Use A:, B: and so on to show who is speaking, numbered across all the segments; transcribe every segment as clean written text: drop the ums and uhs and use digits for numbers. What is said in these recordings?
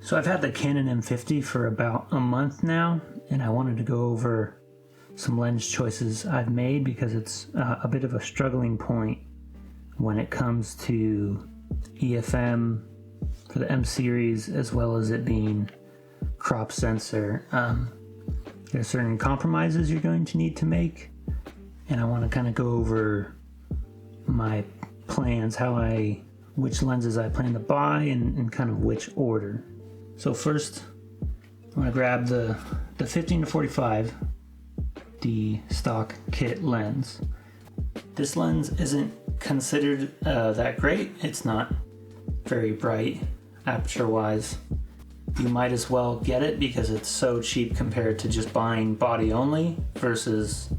A: So I've had the Canon M50 for about a month now, and I wanted to go over some lens choices I've made because it's a bit of a struggling point when it comes to EFM for the M series, as well as it being crop sensor. There are certain compromises you're going to need to make, and I want to kind of go over my plans, which lenses I plan to buy and kind of which order. So first, I'm going to grab the 15-45, the stock kit lens. This lens isn't considered that great. It's not very bright aperture-wise. You might as well get it because it's so cheap compared to just buying body only versus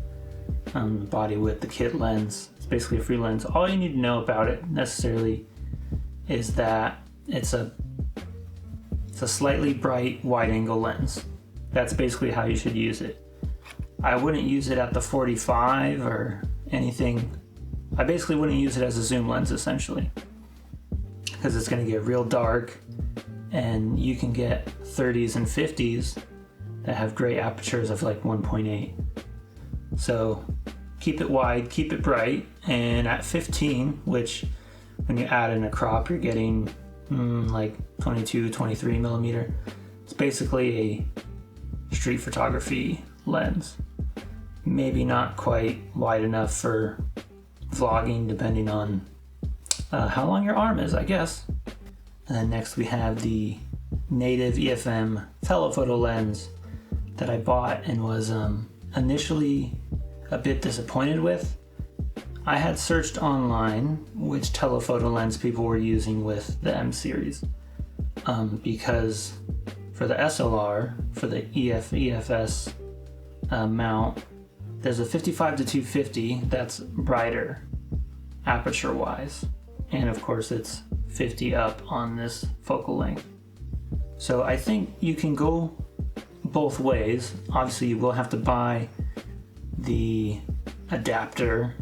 A: body with the kit lens. It's basically a free lens. All you need to know about it necessarily is that it's a slightly bright wide-angle lens. That's basically how you should use it. I wouldn't use it at the 45 or anything. I basically wouldn't use it as a zoom lens essentially, because it's going to get real dark, and you can get 30s and 50s that have great apertures of like 1.8. So keep it wide, keep it bright, and at 15, which when you add in a crop, you're getting like 22, 23 millimeter. It's basically a street photography lens. Maybe not quite wide enough for vlogging, depending on how long your arm is, I guess. And then next we have the native EFM telephoto lens that I bought and was initially a bit disappointed with. I had searched online which telephoto lens people were using with the M series, because for the SLR, for the EFS mount, there's a 55-250 that's brighter aperture wise, and of course it's 50 up on this focal length. So I think you can go both ways. Obviously you will have to buy the adapter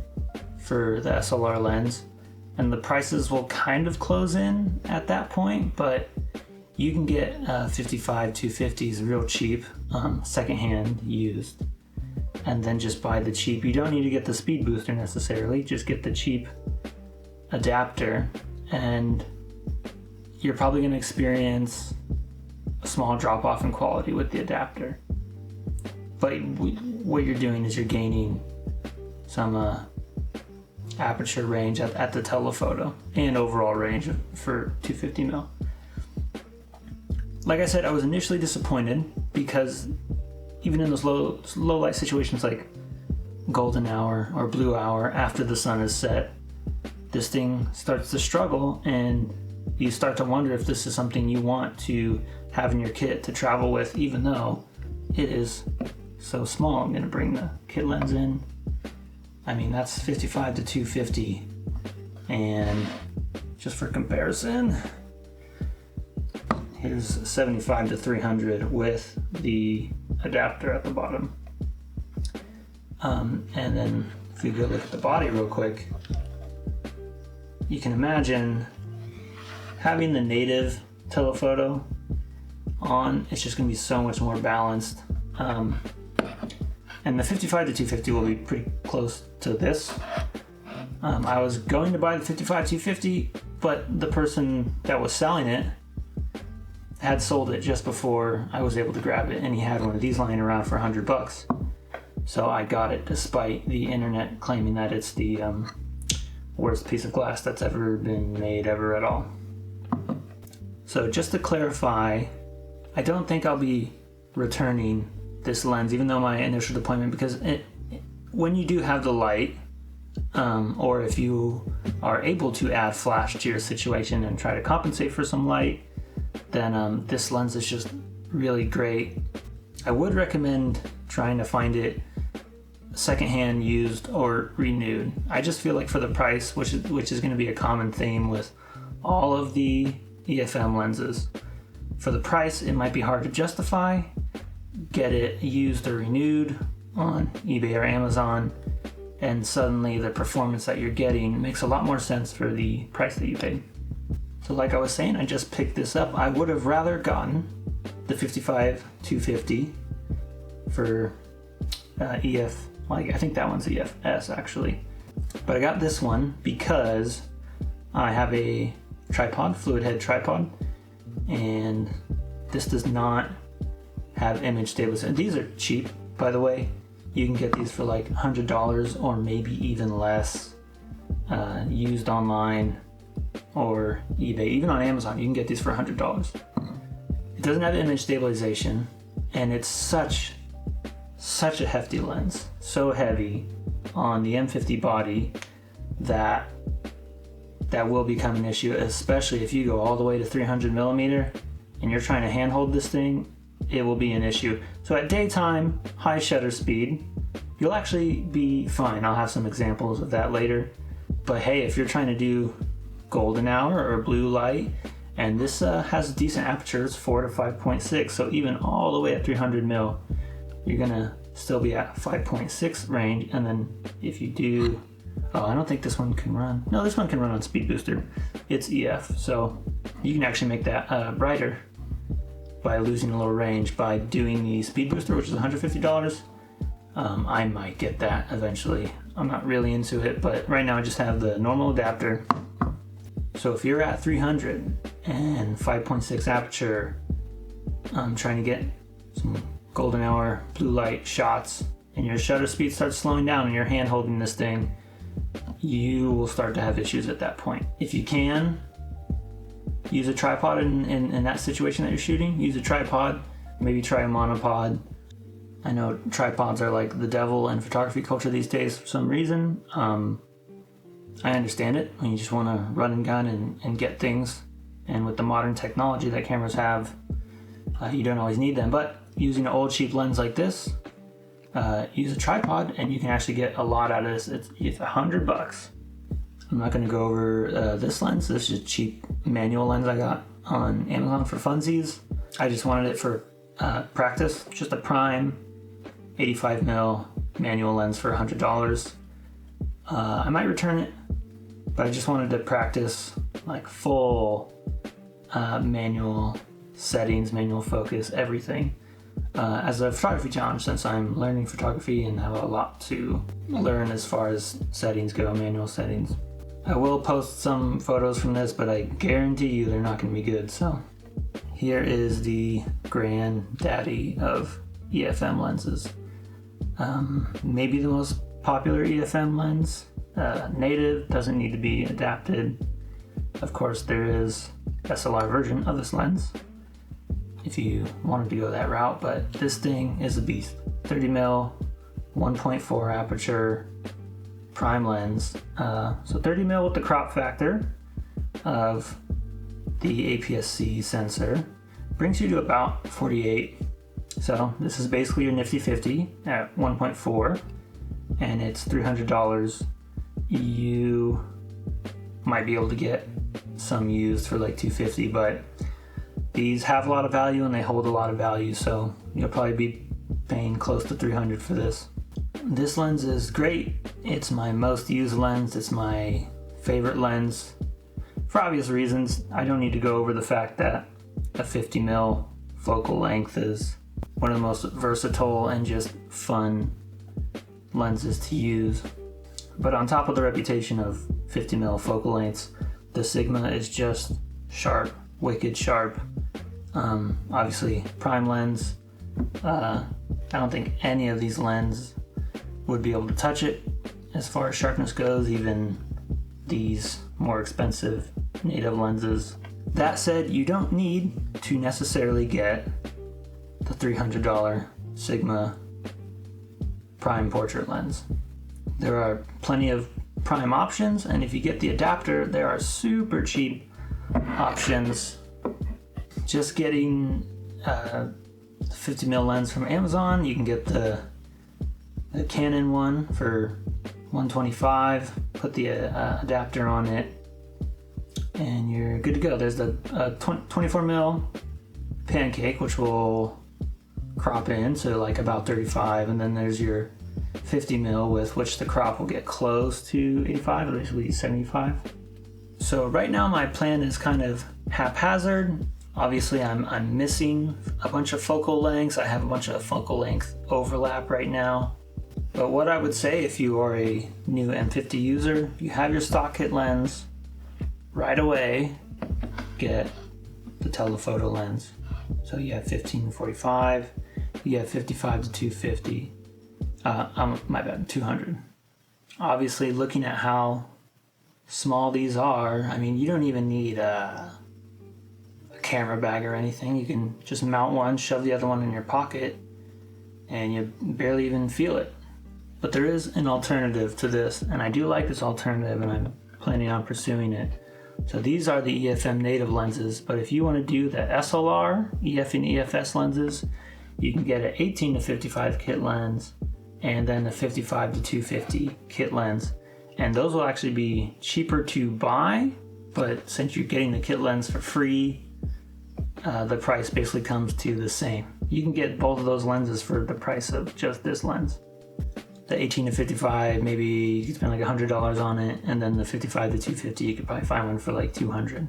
A: for the SLR lens, and the prices will kind of close in at that point, but you can get 55-250s real cheap, secondhand used, and then just buy the cheap. You don't need to get the speed booster necessarily, just get the cheap adapter, and you're probably going to experience a small drop off in quality with the adapter. But what you're doing is you're gaining some aperture range at the telephoto and overall range for 250mm. Like I said, I was initially disappointed because even in those low light situations like golden hour or blue hour after the sun is set, this thing starts to struggle, and you start to wonder if this is something you want to have in your kit to travel with, even though it is so small. I'm going to bring the kit lens in. I mean, that's 55-250, and just for comparison, here's 75-300 with the adapter at the bottom. And then if we go look at the body real quick, you can imagine having the native telephoto on. It's just going to be so much more balanced. And the 55-250 will be pretty close to this. I was going to buy the 55-250, but the person that was selling it had sold it just before I was able to grab it, and he had one of these lying around for $100. So I got it despite the internet claiming that it's the worst piece of glass that's ever been made ever at all. So just to clarify, I don't think I'll be returning this lens, even though my initial deployment, because when you do have the light, or if you are able to add flash to your situation and try to compensate for some light, then this lens is just really great. I would recommend trying to find it secondhand, used, or renewed. I just feel like for the price, which is going to be a common theme with all of the EFM lenses, for the price it might be hard to justify. Get it used or renewed on eBay or Amazon, and suddenly the performance that you're getting makes a lot more sense for the price that you paid. So like I was saying, I just picked this up. I would have rather gotten the 55-250 for EF, like I think that one's EFS actually. But I got this one because I have a tripod, fluid head tripod, and this does not have image stabilization. These are cheap, by the way. You can get these for like $100 or maybe even less, used online or eBay. Even on Amazon, you can get these for $100. It doesn't have image stabilization, and it's such a hefty lens, so heavy on the M50 body that will become an issue, especially if you go all the way to 300 millimeter and you're trying to handhold this thing. It will be an issue. So at daytime, high shutter speed, you'll actually be fine. I'll have some examples of that later. But hey, if you're trying to do golden hour or blue light, and this has a decent aperture, it's 4 to 5.6, so even all the way at 300 mil, you're gonna still be at 5.6 range. And then if you do, oh, I don't think this one can run. No, this one can run on speed booster. It's EF, so you can actually make that brighter by losing a little range by doing the speed booster, which is $150. I might get that eventually. I'm not really into it, but right now I just have the normal adapter. So if you're at 300 and 5.6 aperture, trying to get some golden hour blue light shots, and your shutter speed starts slowing down and you're hand holding this thing, you will start to have issues at that point. If you can use a tripod in that situation that you're shooting, use a tripod, maybe try a monopod. I know tripods are like the devil in photography culture these days for some reason. I understand it when you just want to run and gun and get things, and with the modern technology that cameras have, you don't always need them. But using an old cheap lens like this, use a tripod and you can actually get a lot out of this. It's $100. I'm not going to go over this lens. This is a cheap manual lens I got on Amazon for funsies. I just wanted it for practice. Just a prime 85mm manual lens for $100. I might return it, but I just wanted to practice like full manual settings, manual focus, everything. As a photography challenge, since I'm learning photography and have a lot to learn as far as settings go, manual settings. I will post some photos from this, but I guarantee you they're not going to be good. So here is the granddaddy of EFM lenses. Maybe the most popular EFM lens. Native, doesn't need to be adapted. Of course, there is SLR version of this lens if you wanted to go that route, but this thing is a beast. 30mm, 1.4 aperture, prime lens. So 30mm with the crop factor of the APS-C sensor brings you to about 48. So this is basically your nifty 50 at 1.4, and it's $300. You might be able to get some used for like $250, but these have a lot of value and they hold a lot of value, so you'll probably be paying close to $300 for this. This lens is great. It's my most used lens. It's my favorite lens for obvious reasons. I don't need to go over the fact that a 50mm focal length is one of the most versatile and just fun lenses to use. But on top of the reputation of 50mm focal lengths, the Sigma is just sharp, wicked sharp. Obviously, prime lens. I don't think any of these lenses would be able to touch it as far as sharpness goes, even these more expensive native lenses. That said, you don't need to necessarily get the $300 Sigma prime portrait lens. There are plenty of prime options, and if you get the adapter, there are super cheap options. Just getting the 50mm lens from Amazon, you can get the Canon one for $125, put the adapter on it, and you're good to go. There's the 24mm pancake, which will crop in, so like about 35, and then there's your 50mm with which the crop will get close to 85, or basically 75. So right now my plan is kind of haphazard. Obviously I'm missing a bunch of focal lengths. I have a bunch of focal length overlap right now. But what I would say, if you are a new M50 user, you have your stock kit lens, right away get the telephoto lens. So you have 15-45, you have 55 to 250. My bad, 200. Obviously, looking at how small these are, I mean, you don't even need a camera bag or anything. You can just mount one, shove the other one in your pocket, and you barely even feel it. But there is an alternative to this, and I do like this alternative, and I'm planning on pursuing it. So these are the EFM native lenses, but if you want to do the SLR, EF and EFS lenses, you can get an 18-55 kit lens and then a 55 to 250 kit lens. And those will actually be cheaper to buy, but since you're getting the kit lens for free, the price basically comes to the same. You can get both of those lenses for the price of just this lens. The 18-55, maybe you could spend like $100 on it, and then the 55 to 250, you could probably find one for like $200.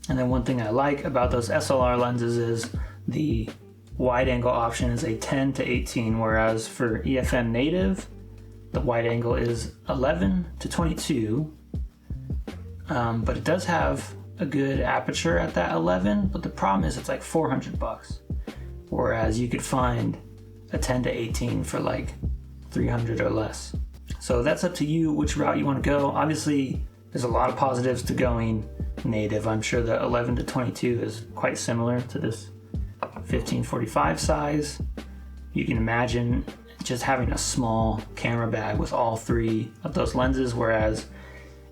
A: And then one thing I like about those SLR lenses is the wide angle option is a 10 to 18, whereas for EFM native, the wide angle is 11 to 22. But it does have a good aperture at that 11, but the problem is it's like $400. Whereas you could find a 10 to 18 for like 300 or less. So that's up to you which route you want to go. Obviously, there's a lot of positives to going native. I'm sure the 11 to 22 is quite similar to this 15-45 size. You can imagine just having a small camera bag with all three of those lenses, whereas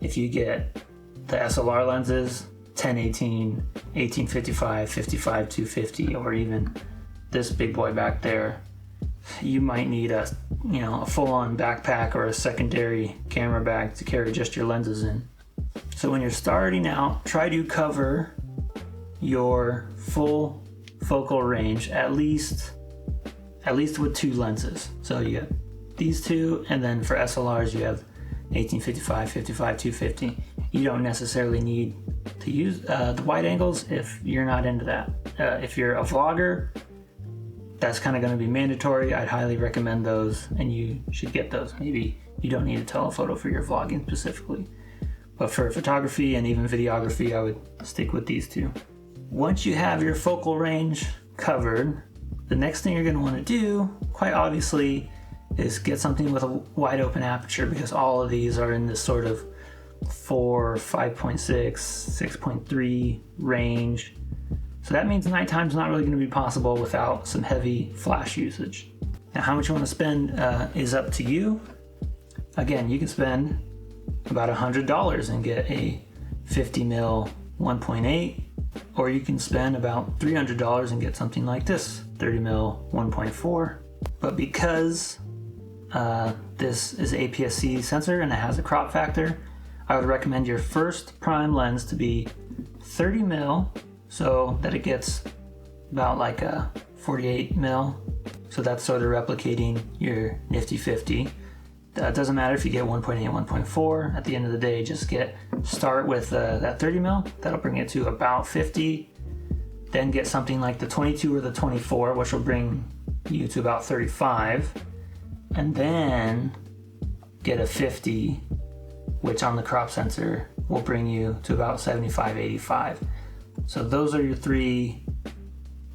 A: if you get the SLR lenses, 10-18, 18-55, 55-250, or even this big boy back there, you might need a full-on backpack or a secondary camera bag to carry just your lenses in. So when you're starting out, try to cover your full focal range at least with two lenses. So you have these two, and then for SLRs you have 18-55, 55-250. You don't necessarily need to use the wide angles if you're not into that. If you're a vlogger, that's kind of going to be mandatory. I'd highly recommend those, and you should get those. Maybe you don't need a telephoto for your vlogging specifically, but for photography and even videography, I would stick with these two. Once you have your focal range covered, the next thing you're going to want to do, quite obviously, is get something with a wide open aperture, because all of these are in this sort of 4, 5.6, 6.3 range. So that means nighttime's not really going to be possible without some heavy flash usage. Now, how much you want to spend is up to you. Again, you can spend about $100 and get a 50mm 1.8, or you can spend about $300 and get something like this, 30mm 1.4. But because this is an APS-C sensor and it has a crop factor, I would recommend your first prime lens to be 30mm, so that it gets about like a 48mm. So that's sort of replicating your nifty 50. It doesn't matter if you get 1.8, 1.4. At the end of the day, just start with that 30mm. That'll bring it to about 50. Then get something like the 22 or the 24, which will bring you to about 35. And then get a 50, which on the crop sensor will bring you to about 75, 85. So those are your three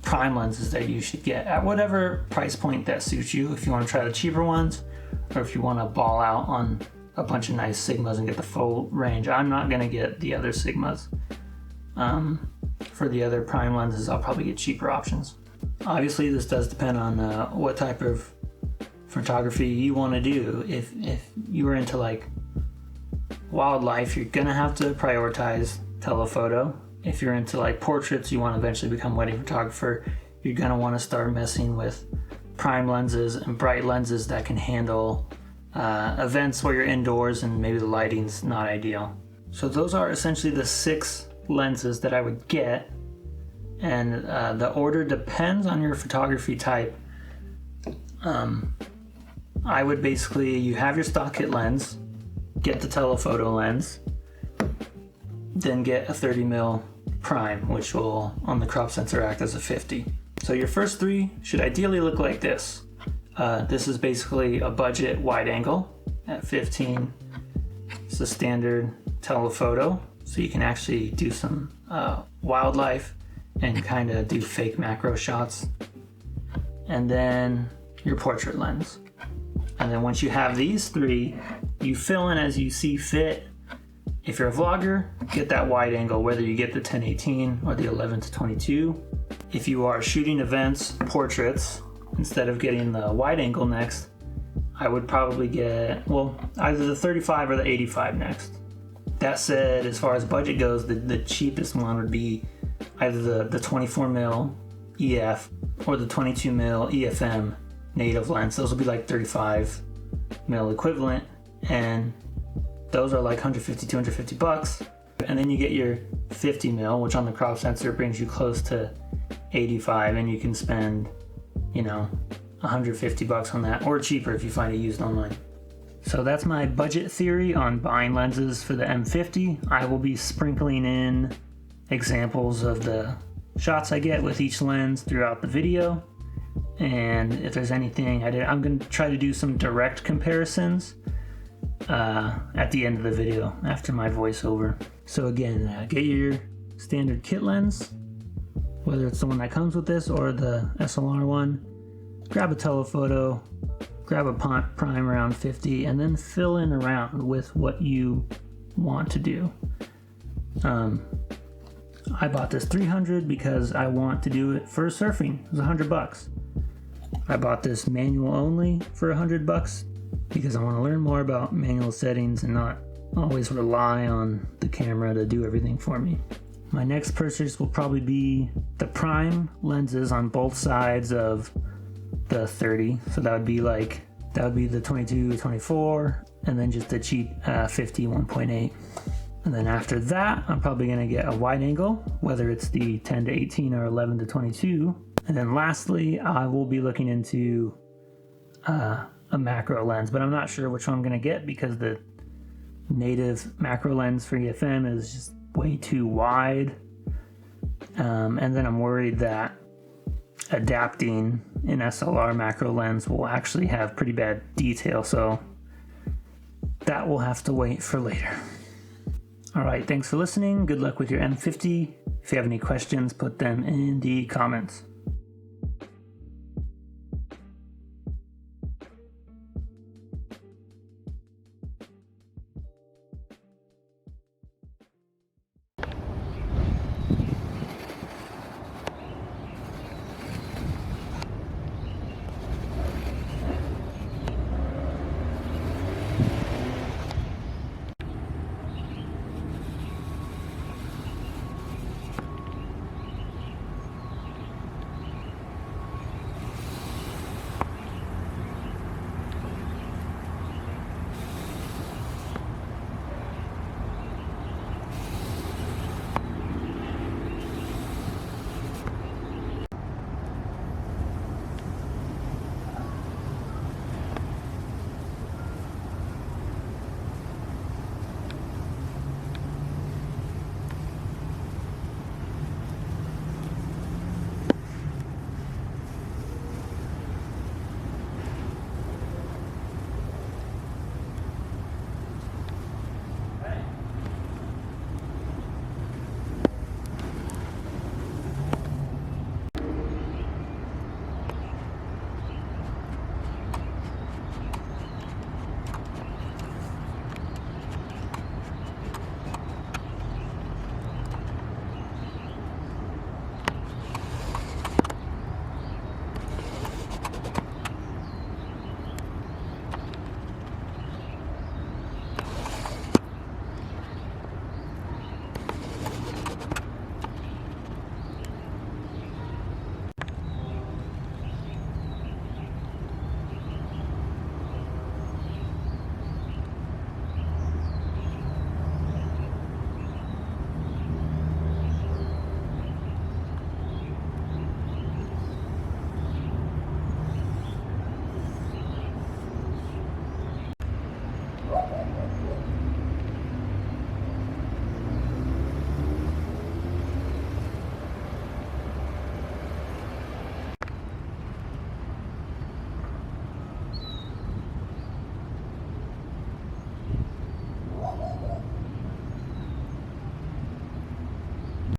A: prime lenses that you should get at whatever price point that suits you. If you want to try the cheaper ones, or if you want to ball out on a bunch of nice Sigmas and get the full range. I'm not going to get the other Sigmas. For the other prime lenses, I'll probably get cheaper options. Obviously, this does depend on what type of photography you want to do. If you are into like wildlife, you're going to have to prioritize telephoto. If you're into like portraits, you want to eventually become a wedding photographer, you're going to want to start messing with prime lenses and bright lenses that can handle events where you're indoors and maybe the lighting's not ideal. So those are essentially the 6 lenses that I would get, and the order depends on your photography type. I would basically, you have your stock kit lens, get the telephoto lens, then get a 30mm prime, which will on the crop sensor act as a 50. So your first three should ideally look like this. This is basically a budget wide angle at 15. It's a standard telephoto, so you can actually do some wildlife and kind of do fake macro shots. And then your portrait lens. And then once you have these three, you fill in as you see fit. If you're a vlogger, get that wide angle, whether you get the 10-18 or the 11-22. If you are shooting events, portraits, instead of getting the wide angle next, I would probably get, well, either the 35 or the 85 next. That said, as far as budget goes, the cheapest one would be either the 24mm EF or the 22mm EFM native lens. Those will be like 35mm equivalent, and those are like $150, $250. And then you get your 50mm, which on the crop sensor brings you close to 85, and you can spend, you know, $150 on that, or cheaper if you find it used online. So that's my budget theory on buying lenses for the M50. I will be sprinkling in examples of the shots I get with each lens throughout the video. And if there's anything I'm going to try to do some direct comparisons at the end of the video after my voiceover. So again, get your standard kit lens, whether it's the one that comes with this or the SLR one. Grab a telephoto, grab a prime around 50, and then fill in around with what you want to do. I bought this 300 because I want to do it for surfing. It was $100. I bought this manual only for $100 because I want to learn more about manual settings and not always rely on the camera to do everything for me. My next purchase will probably be the prime lenses on both sides of the 30. So that would be the 22, 24, and then just the cheap 50 1.8. And then after that, I'm probably going to get a wide angle, whether it's the 10-18 or 11-22. And then lastly, I will be looking into a macro lens, but I'm not sure which one I'm going to get because the native macro lens for EFM is just way too wide. And then I'm worried that adapting an SLR macro lens will actually have pretty bad detail, so that will have to wait for later. All right, thanks for listening. Good luck with your M50. If you have any questions, put them in the comments.